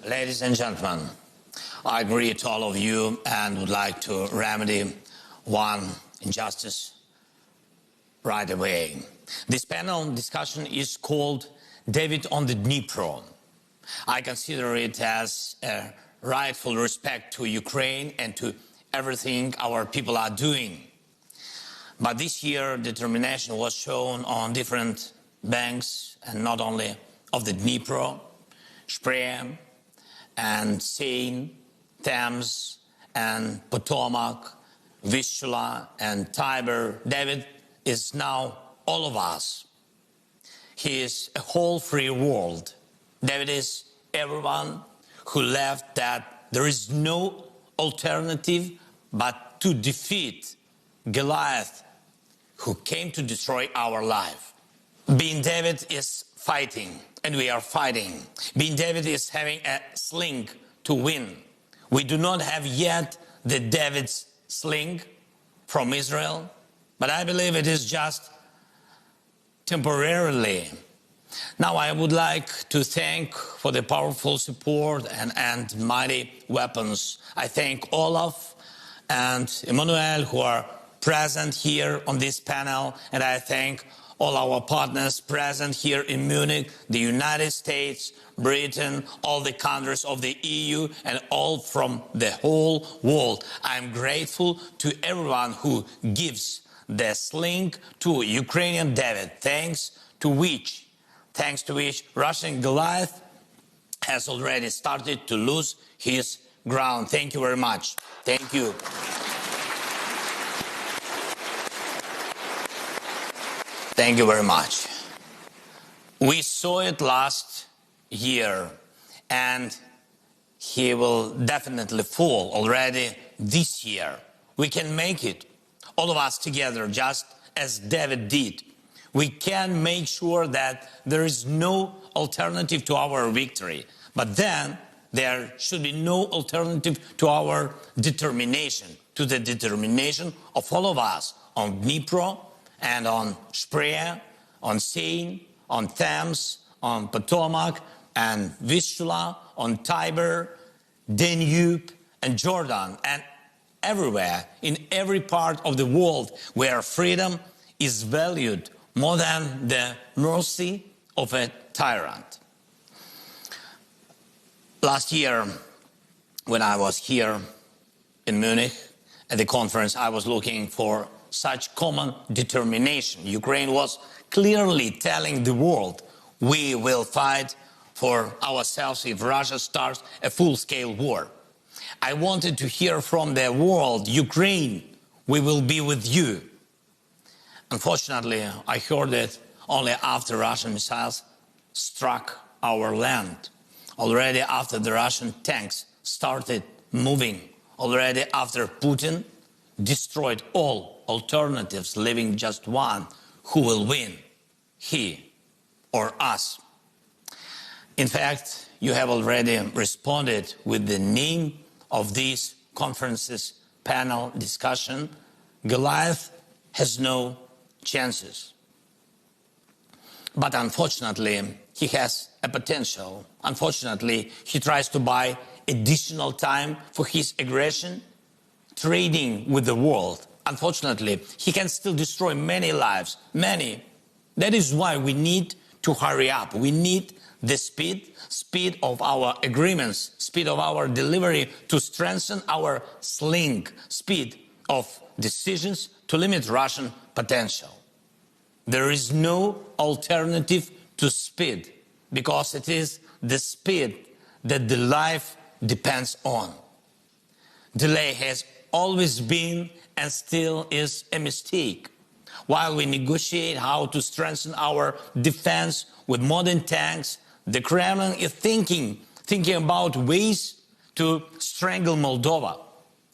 Ladies and gentlemen, I agree to all of you and would like to remedy one injustice right away. This panel discussion is called David on the Dnipro. I consider it as a rightful respect to Ukraine and to everything our people are doing. But this year, determination was shown on different banks, and not only of the Dnipro, Spree, and Seine, Thames, and Potomac, Vistula, and Tiber. David is now all of us. He is a whole free world. David is everyone who left that there is no alternative but to defeat Goliath, who came to destroy our life. Being David is fighting, and we are fighting. Being David is having a sling to win. We do not have yet the David's sling from Israel, but I believe it is just temporarily. Now I would like to thank for the powerful support and mighty weapons. I thank Olaf and Emmanuel who are present here on this panel, and I thank all our partners present here in Munich, the United States, Britain, all the countries of the EU, and all from the whole world. I'm grateful to everyone who gives the sling to Ukrainian David, thanks to which Russian Goliath has already started to lose his ground. Thank you very much. Thank you. Thank you very much. We saw it last year, and he will definitely fall already this year. We can make it, all of us together, just as David did. We can make sure that there is no alternative to our victory, but then there should be no alternative to our determination, to the determination of all of us on Dnipro, and on Spree, on Seine, on Thames, on Potomac, and Vistula, on Tiber, Danube, and Jordan, and everywhere, in every part of the world where freedom is valued more than the mercy of a tyrant. Last year, when I was here in Munich at the conference, I was looking for such common determination. Ukraine was clearly telling the world, we will fight for ourselves if Russia starts a full-scale war. I wanted to hear from the world, Ukraine, we will be with you. Unfortunately, I heard it only after Russian missiles struck our land, already after the Russian tanks started moving, already after Putin destroyed all alternatives, leaving just one. Who will win, he or us? In fact, you have already responded with the name of this conference's panel discussion. Goliath has no chances. But unfortunately, he has a potential. Unfortunately, he tries to buy additional time for his aggression, trading with the world. Unfortunately, he can still destroy many lives, many. That is why we need to hurry up. We need the speed of our agreements, speed of our delivery to strengthen our sling, speed of decisions to limit Russian potential. There is no alternative to speed, because it is the speed that the life depends on. Delay has always been and still is a mistake. While we negotiate how to strengthen our defense with modern tanks, the Kremlin is thinking about ways to strangle Moldova.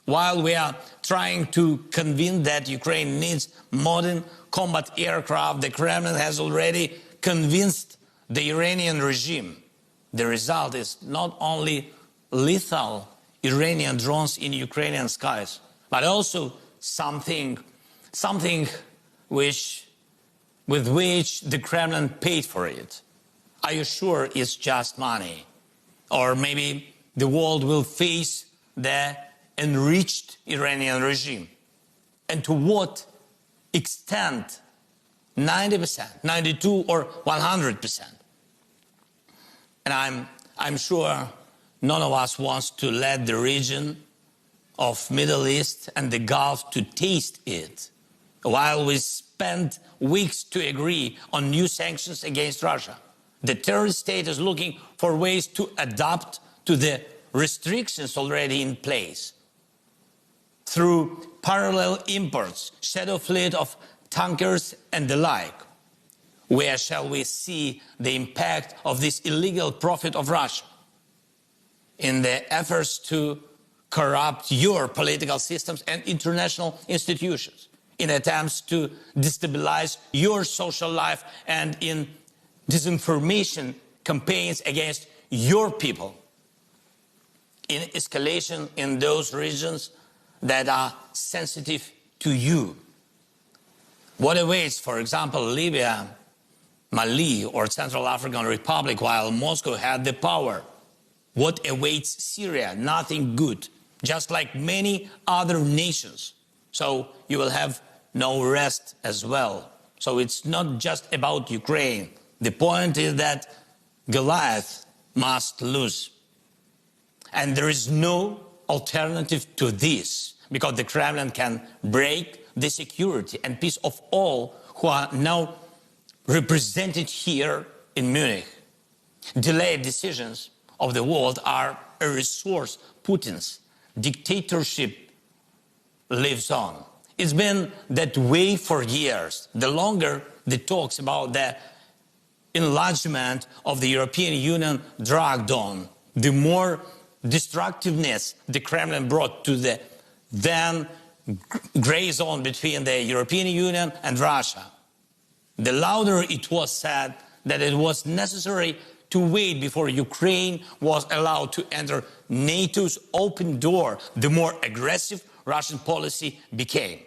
While we are trying to convince that Ukraine needs modern combat aircraft, the Kremlin has already convinced the Iranian regime. The result is not only lethal Iranian drones in Ukrainian skies, but also something with which the Kremlin paid for it. Are you sure it's just money? or maybe the world will face the enriched Iranian regime. And to what extent? 90%, 92 or 100%. And I'm sure none of us wants to let the region of Middle East and the Gulf to taste it, while we spend weeks to agree on new sanctions against Russia. The terrorist state is looking for ways to adapt to the restrictions already in place through parallel imports, shadow fleet of tankers and the like. Where shall we see the impact of this illegal profit of Russia? In the efforts to corrupt your political systems and international institutions, in attempts to destabilize your social life, and in disinformation campaigns against your people, in escalation in those regions that are sensitive to you. What awaits, for example, Libya, Mali, or Central African Republic while Moscow had the power? What awaits Syria? Nothing good, just like many other nations. So you will have no rest as well. So it's not just about Ukraine. The point is that Goliath must lose. And there is no alternative to this, because the Kremlin can break the security and peace of all who are now represented here in Munich. Delayed decisions of the world are a resource. Putin's dictatorship lives on. It's been that way for years. The longer the talks about the enlargement of the European Union dragged on, the more destructiveness the Kremlin brought to the then gray zone between the European Union and Russia. The louder it was said that it was necessary to wait before Ukraine was allowed to enter NATO's open door, the more aggressive Russian policy became.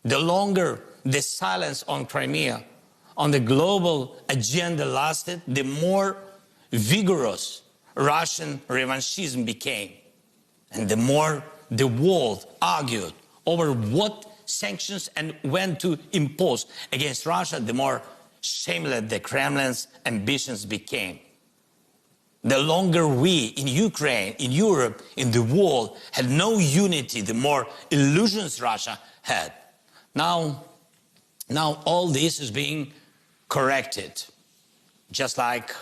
The longer the silence on Crimea, on the global agenda lasted, the more vigorous Russian revanchism became. And the more the world argued over what sanctions and when to impose against Russia, the more shameless the Kremlin's ambitions became. The longer we in Ukraine, in Europe, in the world had no unity, the more illusions Russia had. Now all this is being corrected. Just like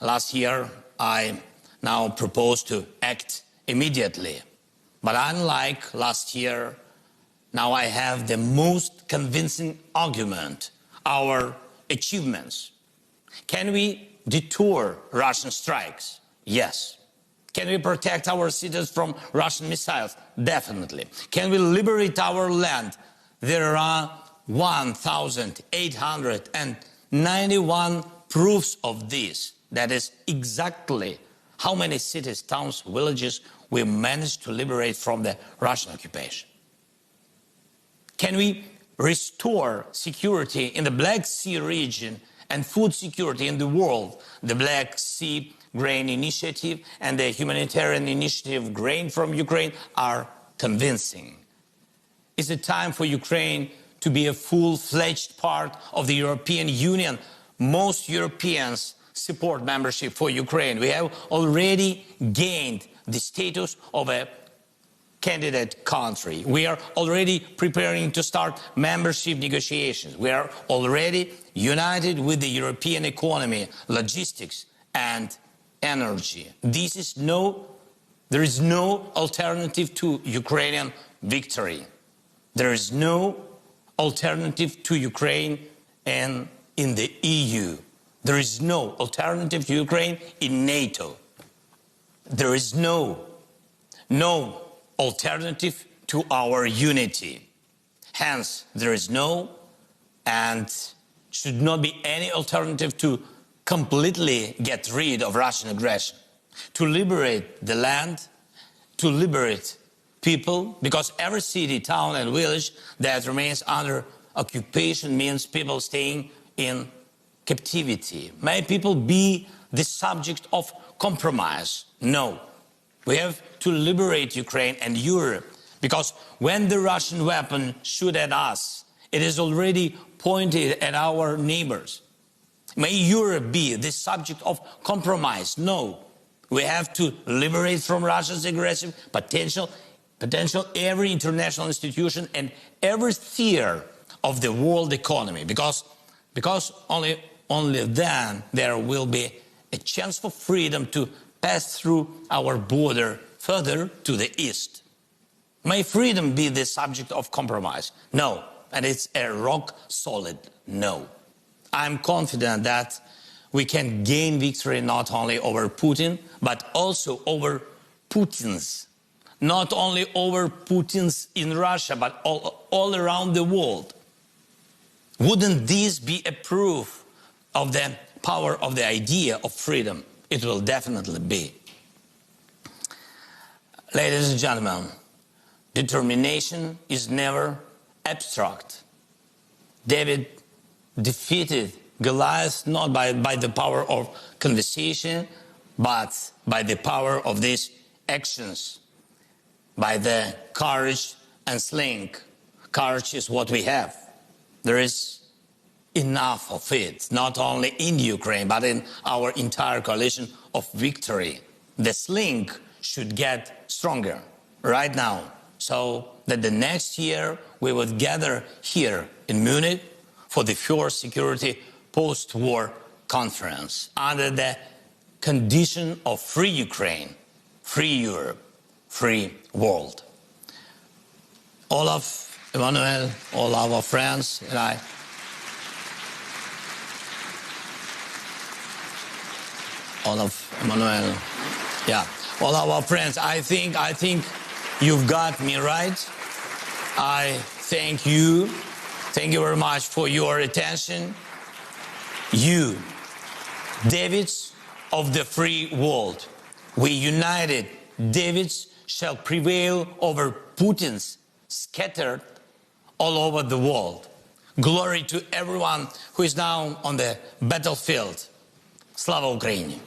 last year, I now propose to act immediately. But unlike last year, now I have the most convincing argument, our achievements. Can we detour Russian strikes? Yes. Can we protect our cities from Russian missiles? Definitely. Can we liberate our land? There are 1,891 proofs of this. That is exactly how many cities, towns, villages we managed to liberate from the Russian occupation. Can we restore security in the Black Sea region and food security in the world? The Black Sea Grain Initiative and the humanitarian initiative Grain from Ukraine are convincing. Is it time for Ukraine to be a full-fledged part of the European Union? Most Europeans support membership for Ukraine. We have already gained the status of a candidate country. We are already preparing to start membership negotiations. We are already united with the European economy, logistics, and energy. There is no alternative to Ukrainian victory. There is no alternative to Ukraine in the EU. There is no alternative to Ukraine in NATO. There is no alternative to our unity. Hence, there is no and should not be any alternative to completely get rid of Russian aggression, to liberate the land, to liberate people, because every city, town and village that remains under occupation means people staying in captivity. May people be the subject of compromise. No. We have to liberate Ukraine and Europe, because when the Russian weapon shoot at us, it is already pointed at our neighbors. May Europe be the subject of compromise? No. We have to liberate from Russia's aggressive potential every international institution and every sphere of the world economy, because only then there will be a chance for freedom to pass through our border further to the east. May freedom be the subject of compromise? No. And it's a rock solid no. I'm confident that we can gain victory not only over Putin, but also over Putins. Not only over Putins in Russia, but all around the world. Wouldn't this be a proof of the power of the idea of freedom? It will definitely be. Ladies and gentlemen, determination is never abstract. David defeated Goliath not by the power of conversation, but by the power of these actions, by the courage and sling. Courage is what we have. There is enough of it, not only in Ukraine, but in our entire coalition of victory. The sling should get stronger right now, so that the next year we would gather here in Munich for the first security post-war conference under the condition of free Ukraine, free Europe, free world. Olaf, Emmanuel, all our friends and I, Olaf, Emmanuel, yeah, all our friends, I think you've got me right. I thank you. Thank you very much for your attention. You, Davids of the free world, we united Davids shall prevail over Putins scattered all over the world. Glory to everyone who is now on the battlefield. Slava Ukraini!